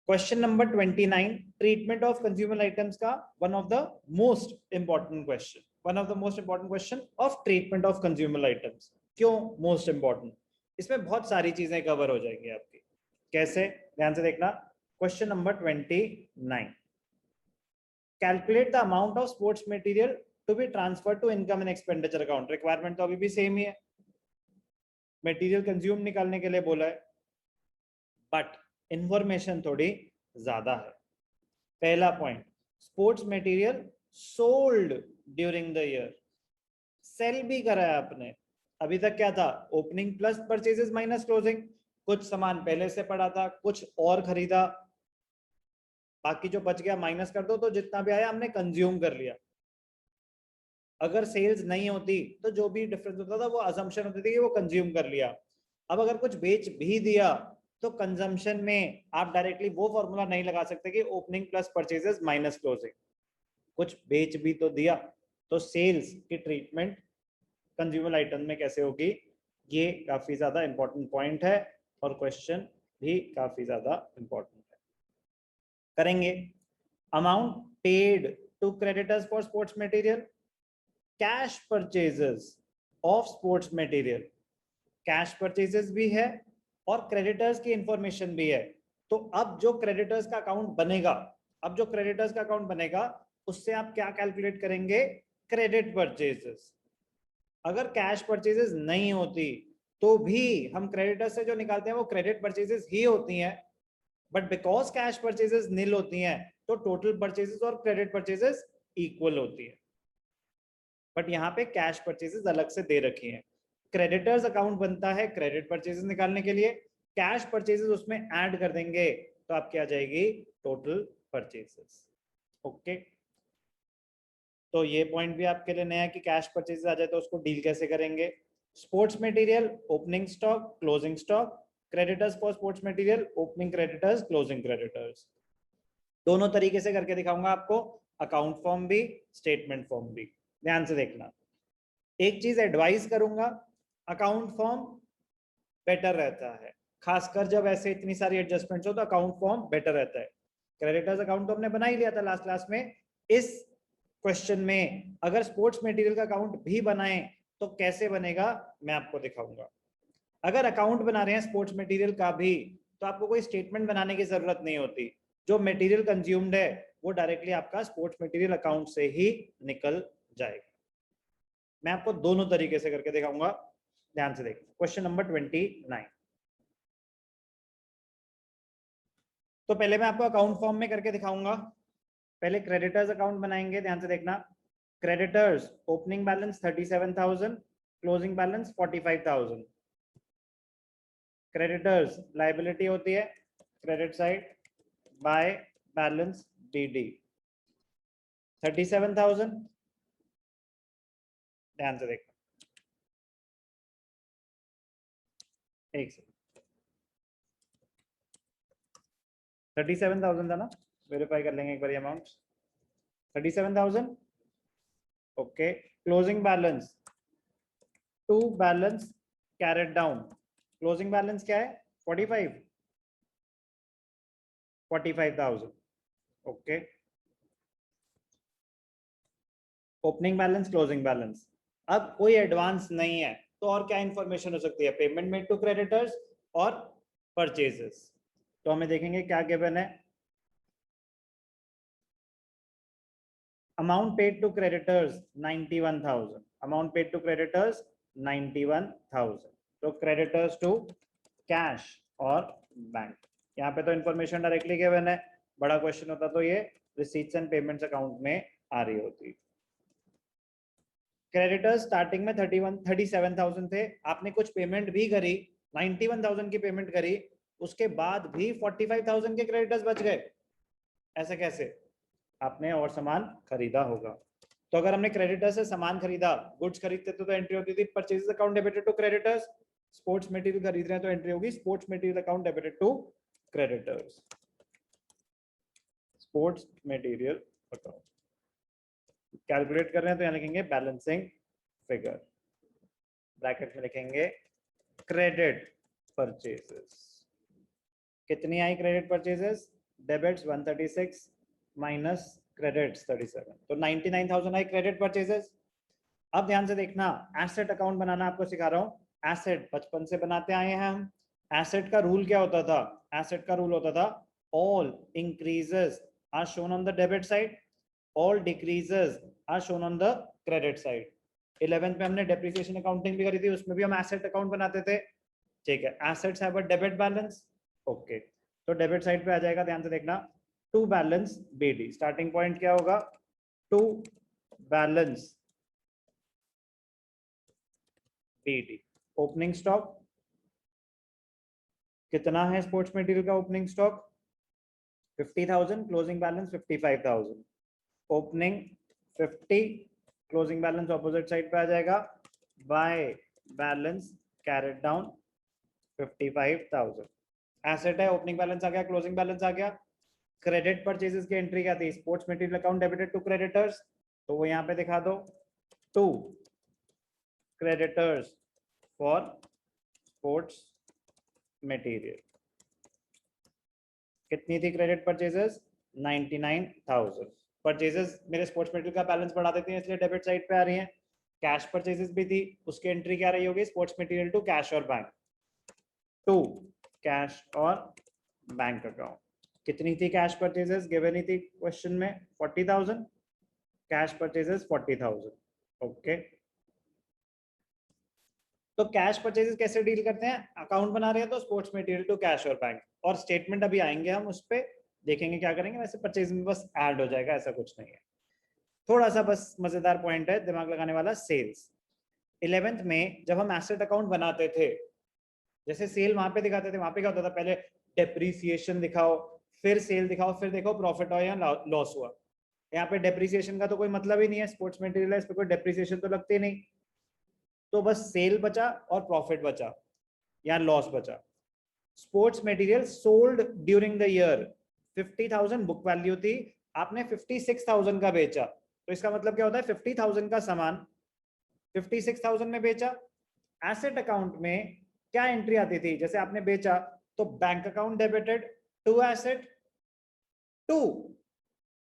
Question number 29, treatment of consumer items का one of the most important question of treatment of consumer items. क्यों most important? इसमें बहुत सारी चीजें cover हो जाएंगी आपकी। कैसे? ध्यान से देखना। Question number 29, calculate the amount of sports material to be transfer to income and expenditure account. Requirement तो अभी भी सेम ही है, मटेरियल कंज्यूम निकालने के लिए बोला है, बट इंफॉर्मेशन थोड़ी ज्यादा है। पहला point, sports material sold during the year. Sale भी करा है आपने। अभी तक क्या था? Opening plus purchases minus closing. कुछ सामान पहले से पड़ा था, कुछ और खरीदा, बाकी जो बच गया माइनस कर दो, तो जितना भी आया हमने कंज्यूम कर लिया। अगर सेल्स नहीं होती तो जो भी डिफरेंस होता था वो असम्पशन होती थी कि वो कंज्यूम कर लिया। अब अगर कुछ बेच भी दिया तो कंजम्पशन में आप डायरेक्टली वो फॉर्मूला नहीं लगा सकते कि opening plus purchases minus closing. कुछ बेच भी तो दिया, तो सेल्स की ट्रीटमेंट कंज्यूमर आइटम में कैसे होगी? ये काफी ज्यादा इंपॉर्टेंट पॉइंट है और क्वेश्चन भी काफी ज्यादा इंपॉर्टेंट है। करेंगे। Amount paid to creditors for sports material, cash purchases of sports material. Cash purchases भी है और क्रेडिटर्स की इंफॉर्मेशन भी है। तो अब जो क्रेडिटर्स का अकाउंट बनेगा, उससे आप क्या कैलकुलेट करेंगे? Credit purchases. अगर कैश परचेजेस नहीं होती तो भी हम क्रेडिटर्स से जो निकालते हैं वो क्रेडिट परचेजेस ही होती हैं, बट बिकॉज कैश परचेजेस नील होती हैं तो टोटल परचेजेस और क्रेडिट परचेजेस इक्वल होती है। बट यहाँ पे कैश परचेजेस अलग से दे रखी हैं। क्रेडिटर्स अकाउंट बनता है क्रेडिट परचेजेस निकालने के लिए, कैश परचेजेस उसमें ऐड कर देंगे तो आपकी आ जाएगी टोटल परचेजेस। ओके, तो ये पॉइंट भी आपके लिए नया है कि कैश परचेजेस आ जाए तो उसको डील कैसे करेंगे। Sports material opening stock closing stock, creditors for sports material opening creditors closing creditors. दोनों तरीके से करके दिखाऊंगा आपको, अकाउंट फॉर्म भी स्टेटमेंट फॉर्म भी। ध्यान से देखना। एक चीज एडवाइस करूंगा, अकाउंट फॉर्म बेटर रहता है, खासकर जब ऐसे इतनी सारी एडजस्टमेंट्स हो तो अकाउंट फॉर्म बेटर रहता है। क्रेडिटर्स अकाउंट तो हमने बना ही लिया था लास्ट क्लास में। इस क्वेश्चन में अगर स्पोर्ट्स मटेरियल का अकाउंट भी बनाए तो कैसे बनेगा मैं आपको दिखाऊंगा। अगर अकाउंट बना रहे हैं स्पोर्ट्स मटेरियल का भी तो आपको कोई स्टेटमेंट बनाने की जरूरत नहीं होती। जो मटेरियल कंज्यूम्ड है वो डायरेक्टली आपका स्पोर्ट्स मटेरियल अकाउंट से ही निकल जाएगा। मैं आपको दोनों तरीके से करके दिखाऊंगा, ध्यान से देखना। क्वेश्चन नंबर 29, तो पहले मैं आपको अकाउंट फॉर्म में करके दिखाऊंगा। पहले क्रेडिटर्स अकाउंट बनाएंगे, ध्यान से देखना। Creditors opening balance 37,000, closing balance 45,000। Creditors liability होती है credit side by balance DD 37,000। ध्यान से देखना, एक सेकंड। 37,000 था ना, वेरीफाई कर लेंगे एक बार amount. 37,000। Okay, closing balance to balance carried down. Closing balance क्या है? 45,000। Okay, opening balance closing balance. अब कोई एडवांस नहीं है तो और क्या इंफॉर्मेशन हो सकती है? पेमेंट मेड टू क्रेडिटर्स और परचेजेस। तो हमें देखेंगे क्या गिवन है। Amount paid to creditors 91,000, amount paid to creditors 91,000। तो क्रेडिटर्स टू कैश और बैंक। यहाँ पे तो इंफॉर्मेशन डायरेक्टली गिवन है। बड़ा क्वेश्चन होता तो ये रिसीट्स एंड पेमेंट्स अकाउंट में आ रही होती। क्रेडिटर्स स्टार्टिंग में 37,000 थे, आपने कुछ पेमेंट भी करी, 91,000 की पेमेंट करी, उसके बाद भी 45,000 के क्रेडिटर्स बच गए। ऐसे कैसे? आपने और सामान खरीदा होगा। तो अगर हमने क्रेडिटर से सामान खरीदा, गुड्स खरीदते तो एंट्री होती थी purchase account debited to creditors. Sports material खरीद रहे हैं तो एंट्री होगी sports material account debited to creditors. Sports material account calculate कर रहे हैं तो यहाँ लिखेंगे बैलेंसिंग फिगर, ब्रैकेट में लिखेंगे क्रेडिट परचेजेस। कितनी आई credit purchases? Debits 136 minus credits 37, तो 99,000 आई क्रेडिट परचेजेस। अब ध्यान से देखना, एसेट अकाउंट बनाना आपको सिखा रहा हूं। एसेट बचपन से बनाते आए हैं हम। एसेट का रूल क्या होता था? एसेट का रूल होता था all increases are shown on the debit side, all decreases are shown on the credit side. 11th में हमने डेप्रिसिएशन अकाउंटिंग भी करी थी, उसमें भी हम एसेट अकाउंट बनाते थे। ठीक है, assets have a debit balance. Okay, तो डेबिट साइड पे आ जाएगा, ध्यान से देखना, to balance BD. Starting point क्या होगा? To balance BD. Opening stock कितना है स्पोर्ट्स मटेरियल का opening stock? 50,000, closing balance 55,000। Opening 50, closing balance opposite side पे आ जाएगा, by balance carried down 55,000। Asset है, ओपनिंग बैलेंस आ गया, क्लोजिंग बैलेंस आ गया। क्रेडिट परचेजेस की एंट्री क्या थी? Sports material account debited to creditors, तो वो यहाँ पे दिखा दो, to creditors for sports material. कितनी थी क्रेडिट परचेजेस? 99,000। परचेजेस मेरे स्पोर्ट्स मटेरियल का बैलेंस बढ़ा देते हैं, इसलिए डेबिट साइड पे आ रही हैं। कैश परचेजेस भी थी, उसकी एंट्री क्या रही होगी? स्पोर्ट्स मटेरियल टू कैश और बैंक, टू कैश और बैंक अकाउंट। कितनी थी कैश परचेजेस? गिवन ही थी क्वेश्चन में, 40,000। Cash purchases 40,000। ओके, तो कैश परचेजेस कैसे डील करते हैं? अकाउंट बना रहे हैं तो स्पोर्ट्स मटेरियल टू कैश और बैंक, और स्टेटमेंट अभी आएंगे हम उस पर, देखेंगे क्या करेंगे। वैसे परचेज में बस ऐड हो जाएगा, ऐसा कुछ नहीं है। थोड़ा सा बस मजेदार पॉइंट है दिमाग लगाने वाला, सेल्स। 11th में जब हम एसेट अकाउंट बनाते थे, जैसे सेल वहां पे दिखाते थे, वहां पे क्या होता था? पहले डेप्रीसिएशन दिखाओ, फिर सेल दिखाओ, फिर देखो प्रॉफिट हो या लॉस हुआ। यहाँ पे डेप्रीसिएशन का तो कोई मतलब ही नहीं है, स्पोर्ट्स मटेरियल है, इस पे कोई डेप्रीसिएशन तो लगती नहीं, तो बस सेल बचा और प्रॉफिट बचा या लॉस बचा। Sports material sold during the year 50,000 book value थी, आपने 56,000 का बेचा, तो इसका मतलब क्या होता है? 50,000 का सामान 56,000 में बेचा। एसेट अकाउंट में क्या एंट्री आती थी? जैसे आपने बेचा तो bank account debited to asset to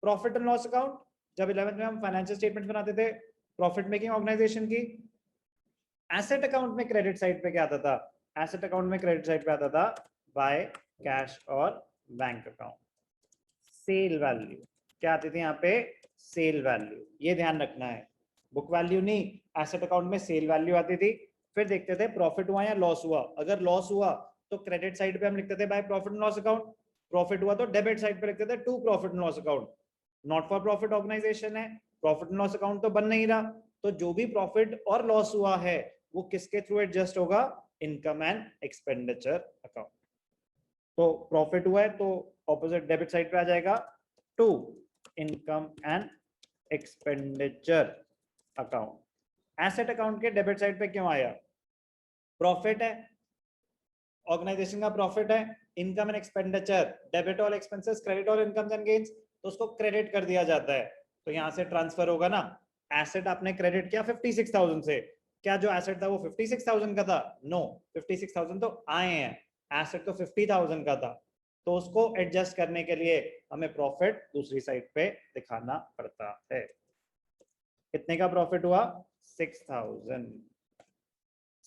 profit and loss account. जब 11th में हम फाइनेंशियल स्टेटमेंट बनाते थे प्रॉफिट मेकिंग ऑर्गेनाइजेशन की, एसेट अकाउंट में क्रेडिट साइड पे क्या आता था? एसेट अकाउंट में क्रेडिट साइड पे आता था बाय कैश और बैंक अकाउंट। सेल वैल्यू क्या आती थी यहाँ पे? सेल वैल्यू, ये ध्यान रखना है, बुक वैल्यू नहीं, एसेट अकाउंट में सेल वैल्यू आती थी। फिर देखते थे प्रॉफिट हुआ या लॉस हुआ। अगर लॉस हुआ तो क्रेडिट साइड पे हम लिखते थे by profit and loss account, profit हुआ तो डेबिट साइड पे लिखते थे to profit and loss account. Not for profit organisation है, प्रॉफिट एंड लॉस अकाउंट तो बन नहीं रहा, तो जो भी प्रॉफिट और लॉस हुआ है वो किसके थ्रू एडजस्ट होगा? Income and expenditure account. तो प्रॉफिट हुआ है तो ऑपोजिट डेबिट साइड पे आ जाएगा, to income and expenditure account. Asset account के डेबिट साइड पे क्यों आया? प्रॉफिट है, ऑर्गेनाइजेशन का प्रॉफिट है, income and expenditure, debit all expenses, credit all incomes and gains, तो उसको क्रेडिट कर दिया जाता है, तो यहां से ट्रांसफर होगा ना। एसेट आपने क्रेडिट किया 56,000 से, क्या जो एसेट था वो 56,000 का था? नो, 56,000 तो आए हैं, एसेट तो 50,000 का था, तो उसको एडजस्ट करने के लिए हमें प्रॉफिट दूसरी साइड पे दिखाना पड़ता है। कितने का प्रॉफिट हुआ? 6,000।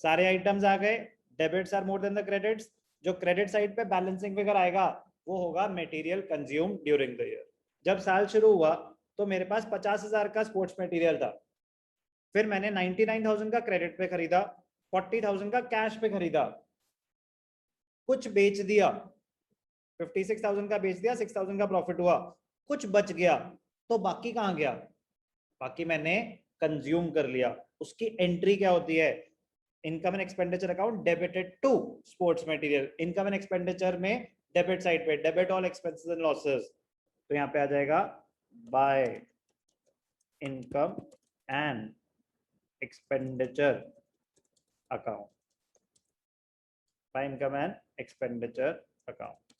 सारे आइटम्स आ गए, debits are more than the credits. जो क्रेडिट साइड पे बैलेंसिंग फिगर आएगा वो होगा material consume during the year. जब साल शुरू हुआ तो मेरे पास 50,000 का स्पोर्ट्स मटेरियल था, फिर मैंने 99,000 का क्रेडिट पे खरीदा, 40,000 का कैश पे खरीदा, कुछ बेच दिया, 56,000 का बेच दिया, 6,000 का प्रॉफिट हुआ, कुछ बच गया, तो बाकी कहां गया? बाकी मैंने कंज्यूम कर लिया। उसकी एंट्री क्या होती है? Income and expenditure account debited to sports material. Income and expenditure में डेबिट साइड पे debit all expenses and losses, तो यहाँ पे आ जाएगा by income and expenditure account, by income and expenditure account.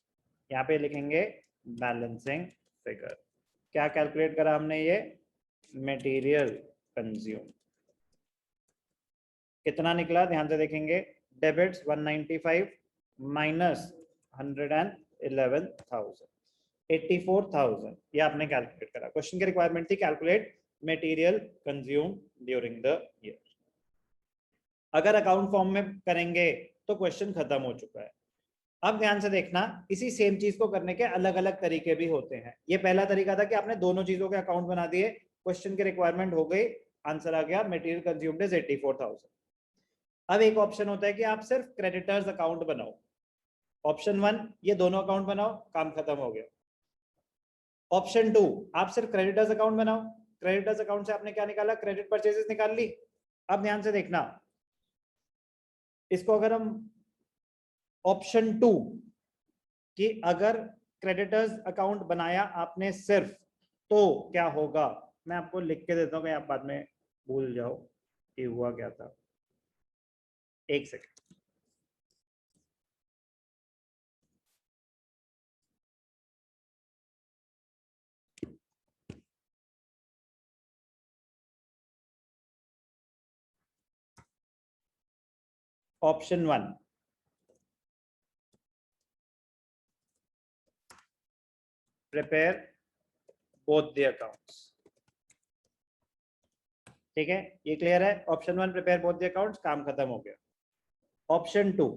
यहाँ पे लिखेंगे बैलेंसिंग फिगर। क्या कैलकुलेट करा हमने? ये मटेरियल कंज्यूम, कितना निकला ध्यान से देखेंगे, डेबिट्स 195 माइनस 111,000, 84,000, ये आपने कैलकुलेट करा। क्वेश्चन की रिक्वायरमेंट थी calculate material consume during the year. अगर अकाउंट फॉर्म में करेंगे तो क्वेश्चन खत्म हो चुका है। अब ध्यान से देखना, इसी सेम चीज को करने के अलग अलग तरीके भी होते हैं। ये पहला तरीका था कि आपने दोनों चीजों के अकाउंट बना दिए, क्वेश्चन की रिक्वायरमेंट हो गई, आंसर आ गया मटेरियल कंज्यूम्ड इज 84,000। अब एक ऑप्शन होता है कि आप सिर्फ क्रेडिटर्स अकाउंट बनाओ। ऑप्शन 1 ये दोनों अकाउंट बनाओ, काम खत्म हो गया। ऑप्शन 2 आप सिर्फ क्रेडिटर्स अकाउंट बनाओ। क्रेडिटर्स अकाउंट से आपने क्या निकाला, क्रेडिट परचेजेस निकाल ली। अब ध्यान से देखना, इसको अगर हम ऑप्शन 2 कि अगर क्रेडिटर्स अकाउंट बनाया आपने सिर्फ तो क्या होगा, मैं आपको लिख के देता हूं कि आप बाद में भूल जाओ कि हुआ क्या था। एक second, option 1 prepare both the accounts, ठीक है, ये क्लियर है। Option 1 prepare both the accounts, काम खत्म हो गया। Option 2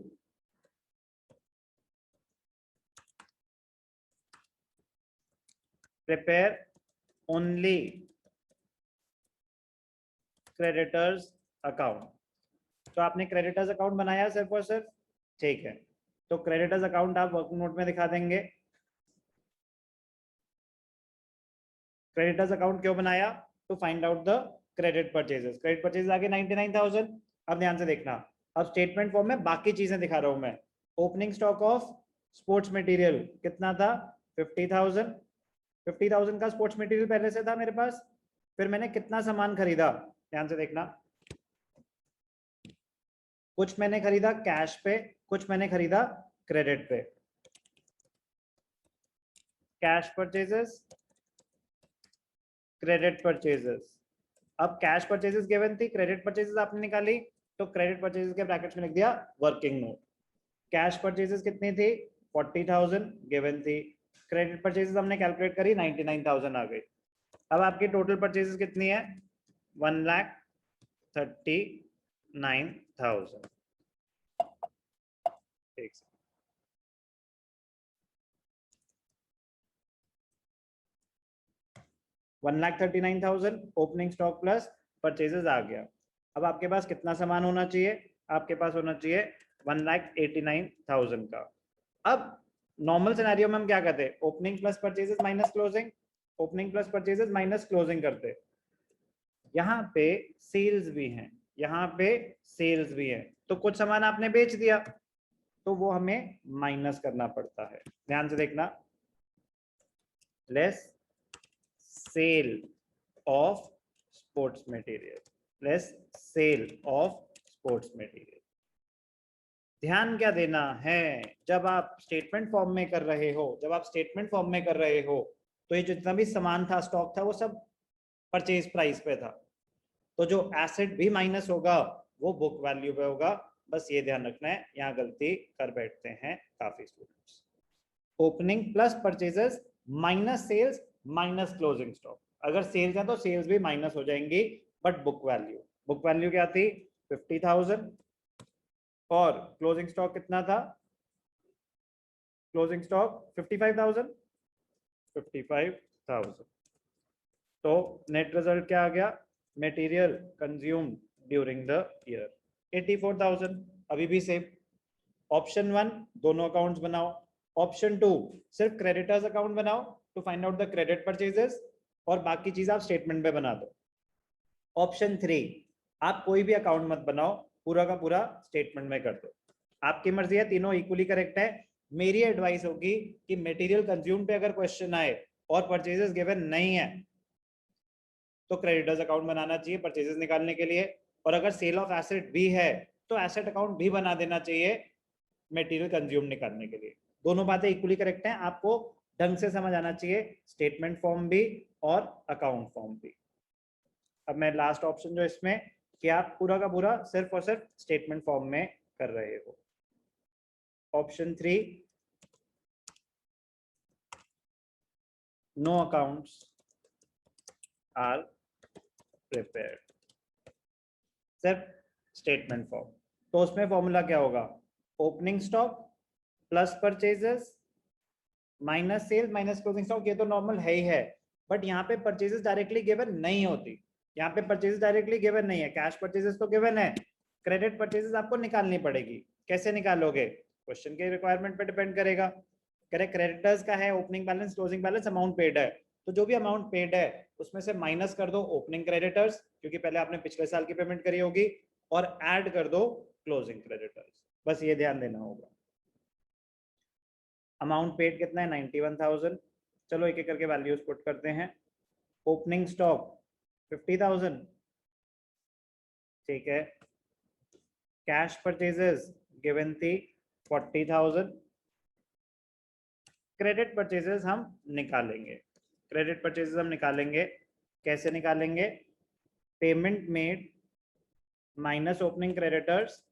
prepare only creditors account, तो आपने क्रेडिटर्स अकाउंट बनाया सिर्फ और सिर्फ, ठीक है, तो क्रेडिटर्स अकाउंट आप वर्किंग नोट में दिखा देंगे। क्रेडिटर्स अकाउंट क्यों बनाया, to find out the credit purchases. Credit purchases आगे 99,000। अब ध्यान से देखना, अब स्टेटमेंट फॉर्म में बाकी चीजें दिखा रहा हूं मैं। Opening stock of sports material कितना था, 50,000। 50,000 का स्पोर्ट्स मटेरियल पहले से था मेरे पास। फिर मैंने कितना सामान खरीदा, ध्यान से देखना, कुछ मैंने खरीदा कैश पे, कुछ मैंने खरीदा क्रेडिट पे। Cash purchases, credit purchases. अब कैश परचेजेस गिवन थी, क्रेडिट परचेजेस आपने निकाली, तो क्रेडिट परचेजेस के ब्रैकेट्स में लिख दिया वर्किंग नोट। कैश परचेजेस कितनी थी, 40,000 गिवन थी। क्रेडिट परचेजेस हमने कैलकुलेट करी, 99,000 आ गई। अब आपकी टोटल परचेजेस कितनी है, 1,39,000। ठीक, 1,39,000 ओपनिंग स्टॉक प्लस परचेजेस आ गया। अब आपके पास कितना सामान होना चाहिए, आपके पास होना चाहिए 1,89,000 का। अब नॉर्मल सिनेरियो में हम क्या करते, opening plus purchases minus closing, opening plus purchases minus closing करते। यहाँ पे सेल्स भी हैं, यहाँ पे सेल्स भी है, तो कुछ सामान आपने बेच दिया तो वो हमें माइनस करना पड़ता है। ध्यान से देखना, less sale of sports material, less sale of sports material. ध्यान क्या देना है, जब आप स्टेटमेंट फॉर्म में कर रहे हो, जब आप स्टेटमेंट फॉर्म में कर रहे हो, तो ये जितना भी सामान था, स्टॉक था, वो सब परचेज प्राइस पे था। तो जो एसेट भी माइनस होगा वो बुक वैल्यू पे होगा। बस ये ध्यान रखना है, यहाँ गलती कर बैठते हैं काफी students. Opening plus purchases minus sales minus closing stock. अगर सेल्स है तो सेल्स भी माइनस हो जाएंगी, बट बुक वैल्यू क्या थी, 50,000, और क्लोजिंग स्टॉक कितना था, क्लोजिंग स्टॉक 55,000, 55,000। तो नेट रिजल्ट क्या आ गया, material consume during the year 84,000। अभी भी सेम। ऑप्शन 1 दोनों अकाउंट्स बनाओ, ऑप्शन 2 सिर्फ क्रेडिटर्स अकाउंट बनाओ to find out the credit purchases, और बाकी चीज आप स्टेटमेंट में बना दो। ऑप्शन 3 आप कोई भी अकाउंट मत बनाओ, पूरा का पूरा स्टेटमेंट में कर दो। आपकी मर्जी है, तीनों इक्वली करेक्ट है। मेरी एडवाइस होगी कि मटेरियल कंज्यूम पे अगर क्वेश्चन आए और परचेजेस गिवन नहीं है तो क्रेडिटर्स अकाउंट बनाना चाहिए परचेजेस निकालने के लिए, और अगर सेल ऑफ एसेट भी है तो एसेट अकाउंट भी बना देना चाहिए मटेरियल कंज्यूम निकालने के लिए। दोनों बातें इक्वली करेक्ट हैं, आपको ढंग से समझ आना चाहिए, स्टेटमेंट फॉर्म भी और अकाउंट फॉर्म भी। अब मैं लास्ट ऑप्शन जो इसमें कि आप पूरा का पूरा सिर्फ और सिर्फ स्टेटमेंट फॉर्म में कर रहे हो। Option 3, no accounts are prepared, सिर्फ स्टेटमेंट फॉर्म। तो उसमें फॉर्मूला क्या होगा? Opening stock plus purchases minus sale minus closing stock. ये तो नॉर्मल है ही है, बट यहाँ पे परचेजेस डायरेक्टली गिवन नहीं होती। यहाँ पे परचेजेस डायरेक्टली गिवन नहीं है, कैश परचेजेस तो गिवन है, क्रेडिट परचेजेस आपको निकालनी पड़ेगी। कैसे निकालोगे? क्वेश्चन के रिक्वायरमेंट पे डिपेंड करेगा। करेक्ट, क्रेडिटर्स का है opening balance closing balance, amount paid है, तो जो भी अमाउंट पेड है उसमें से माइनस कर दो ओपनिंग क्रेडिटर्स, क्योंकि पहले आपने पिछले साल की पेमेंट करी होगी, और ऐड कर दो क्लोजिंग क्रेडिटर्स। बस ये ध्यान देना होगा। अमाउंट पेड कितना है? 91,000। चलो एक एक करके वैल्यूज पुट करते हैं। ओपनिंग स्टॉक 50,000, ठीक है। कैश परचेजेस गिवन थी 40,000। क्रेडिट परचेजेस हम निकालेंगे। क्रेडिट परचेजेस हम निकालेंगे, कैसे निकालेंगे? Payment made minus opening creditors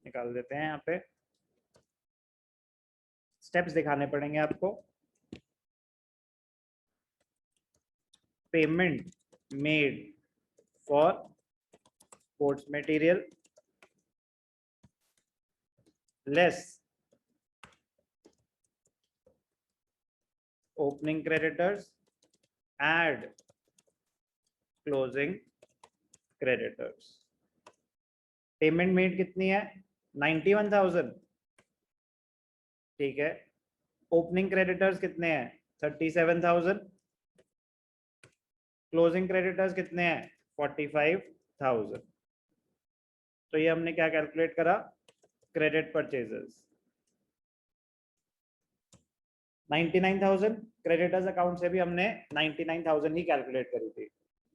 निकाल देते हैं। यहाँ पे स्टेप्स दिखाने पड़ेंगे आपको। Payment made for sports material less opening creditors add closing creditors. Payment made कितनी है? 91,000, ठीक है। ओपनिंग क्रेडिटर्स कितने हैं? 37,000। क्लोजिंग क्रेडिटर्स कितने हैं? 45,000। तो ये हमने क्या कैलकुलेट करा? Credit purchases 99,000। क्रेडिटर्स अकाउंट से भी हमने 99,000 ही कैलकुलेट करी थी,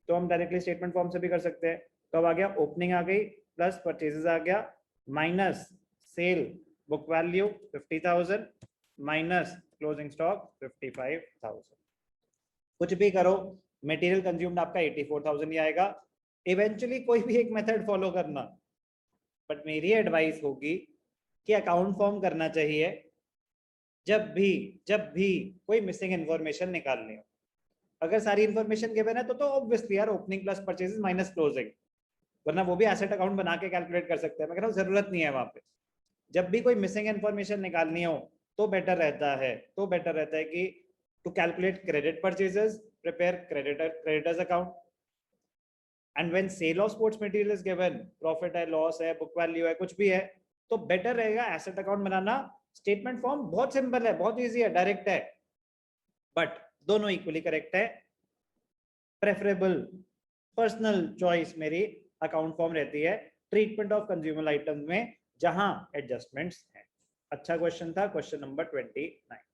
तो हम डायरेक्टली स्टेटमेंट फॉर्म से भी कर सकते हैं। तो अब आ गया ओपनिंग आ गई, प्लस परचेजेस आ गया, minus cell book value 50,000, minus closing stock 55,000। कुछ भी करो, मटेरियल कंज्यूम्ड आपका 84,000 ही आएगा। इवेंचुअली कोई भी एक मेथड फॉलो करना, बट मेरी एडवाइस होगी कि अकाउंट फॉर्म करना चाहिए जब भी कोई मिसिंग इन्फॉर्मेशन निकालनी हो। अगर सारी इन्फॉर्मेशन गिवन है तो ऑब्वियसली यार opening plus purchases minus closing, वरना वो भी एसेट अकाउंट बना के कैलकुलेट कर सकते हैं। मैं कह रहा हूँ जरूरत नहीं है वहां पे। जब भी कोई मिसिंग इन्फॉर्मेशन निकालनी हो तो बेटर रहता है कि to calculate credit purchases prepare creditors account, and when sale of sports material is given, profit है, लॉस है, बुक वैल्यू है, कुछ भी है, तो बेटर रहेगा एसेट अकाउंट बनाना। स्टेटमेंट फॉर्म बहुत सिंपल है, बहुत इजी है, डायरेक्ट है, बट दोनों इक्वली करेक्ट है। प्रेफरेबल पर्सनल चॉइस मेरी अकाउंट फॉर्म रहती है ट्रीटमेंट ऑफ कंज्यूमर आइटम्स में, जहां एडजस्टमेंट्स हैं। अच्छा क्वेश्चन था, क्वेश्चन नंबर 29।